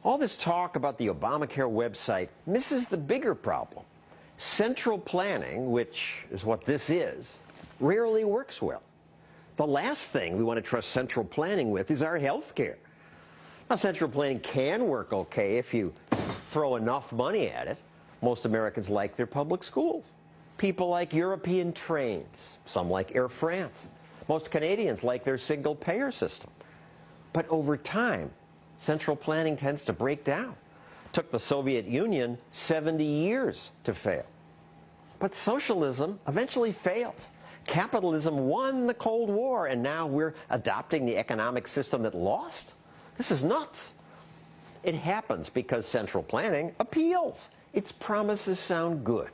All this talk about the Obamacare website misses the bigger problem. Central planning, which is what this is, rarely works well. The last thing we want to trust central planning with is our health care. Now, central planning can work okay if you throw enough money at it. Most Americans like their public schools. People like European trains. Some like Air France. Most Canadians like their single-payer system. But over time, central planning tends to break down. It took the Soviet Union 70 years to fail. But socialism eventually failed. Capitalism won the Cold War, and now we're adopting the economic system that lost? This is nuts. It happens because central planning appeals. Its promises sound good.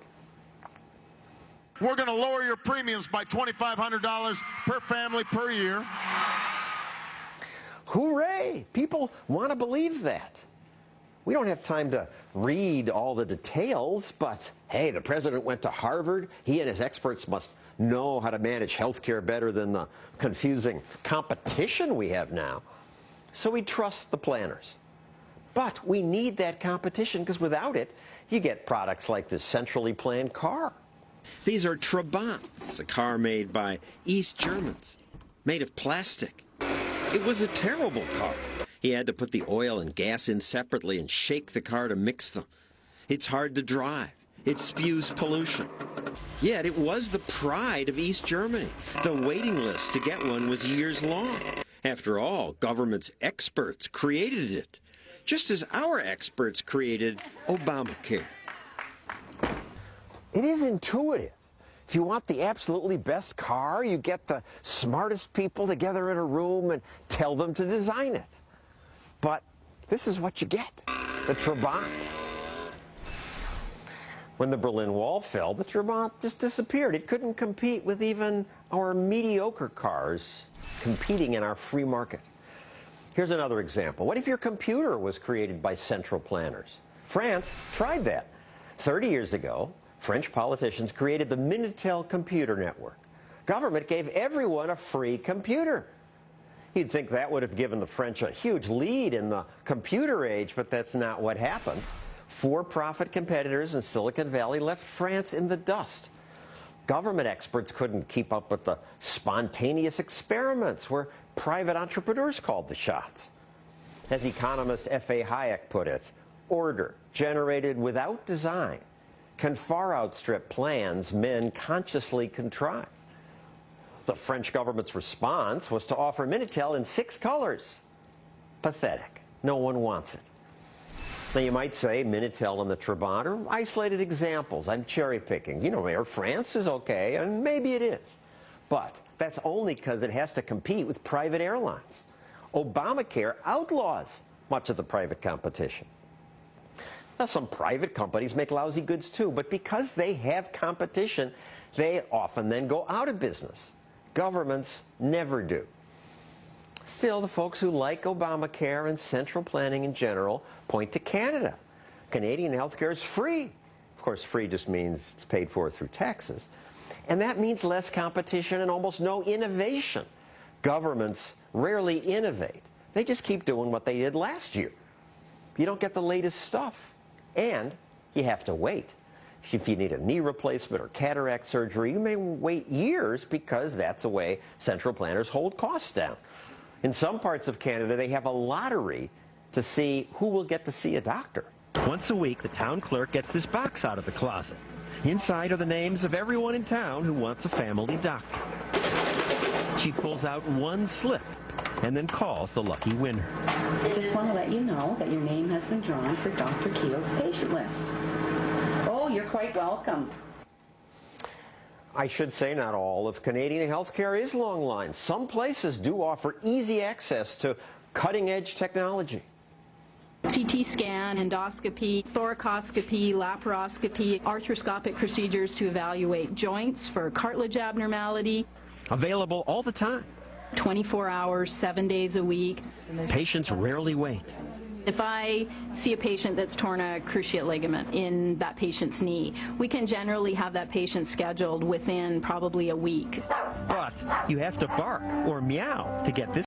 We're going to lower your premiums by $2,500 per family per year. Hooray! People want to believe that. We don't have time to read all the details, but hey, the president went to Harvard. He and his experts must know how to manage health care better than the confusing competition we have now. So we trust the planners. But we need that competition because without it, you get products like this centrally planned car. These are Trabants, a car made by East Germans, made of plastic. It was a terrible car. He had to put the oil and gas in separately and shake the car to mix them. It's hard to drive. It spews pollution. Yet it was the pride of East Germany. The waiting list to get one was years long. After all, government's experts created it, just as our experts created Obamacare. It is intuitive. If you want the absolutely best car, you get the smartest people together in a room and tell them to design it. But this is what you get, the Trabant. When the Berlin Wall fell, the Trabant just disappeared. It couldn't compete with even our mediocre cars competing in our free market. Here's another example. What if your computer was created by central planners? France tried that. 30 years ago, French politicians created the Minitel computer network. Government gave everyone a free computer. You'd think that would have given the French a huge lead in the computer age, but that's not what happened. For-profit competitors in Silicon Valley left France in the dust. Government experts couldn't keep up with the spontaneous experiments where private entrepreneurs called the shots. As economist F.A. Hayek put it, order generated without design can far outstrip plans men consciously contrive. The French government's response was to offer Minitel in 6 colors. Pathetic. No one wants it. Now you might say Minitel and the Trabant are isolated examples. I'm cherry picking. You know, Air France is okay, and maybe it is. But that's only because it has to compete with private airlines. Obamacare outlaws much of the private competition. Now, some private companies make lousy goods too, but because they have competition, they often then go out of business. Governments never do. Still, the folks who like Obamacare and central planning in general point to Canada. Canadian health care is free. Of course, free just means it's paid for through taxes. And that means less competition and almost no innovation. Governments rarely innovate. They just keep doing what they did last year. You don't get the latest stuff. And you have to wait. If you need a knee replacement or cataract surgery, you may wait years because that's the way central planners hold costs down. In some parts of Canada, they have a lottery to see who will get to see a doctor. Once a week, the town clerk gets this box out of the closet. Inside are the names of everyone in town who wants a family doctor. She pulls out one slip and then calls the lucky winner. I just want to let you know that your name has been drawn for Dr. Keel's patient list. Oh, you're quite welcome. I should say not all of Canadian health care is long lines. Some places do offer easy access to cutting-edge technology. CT scan, endoscopy, thoracoscopy, laparoscopy, arthroscopic procedures to evaluate joints for cartilage abnormality. Available all the time. 24 hours, 7 days a week. Patients rarely wait. If I see a patient that's torn a cruciate ligament in that patient's knee, we can generally have that patient scheduled within probably a week. But you have to bark or meow to get this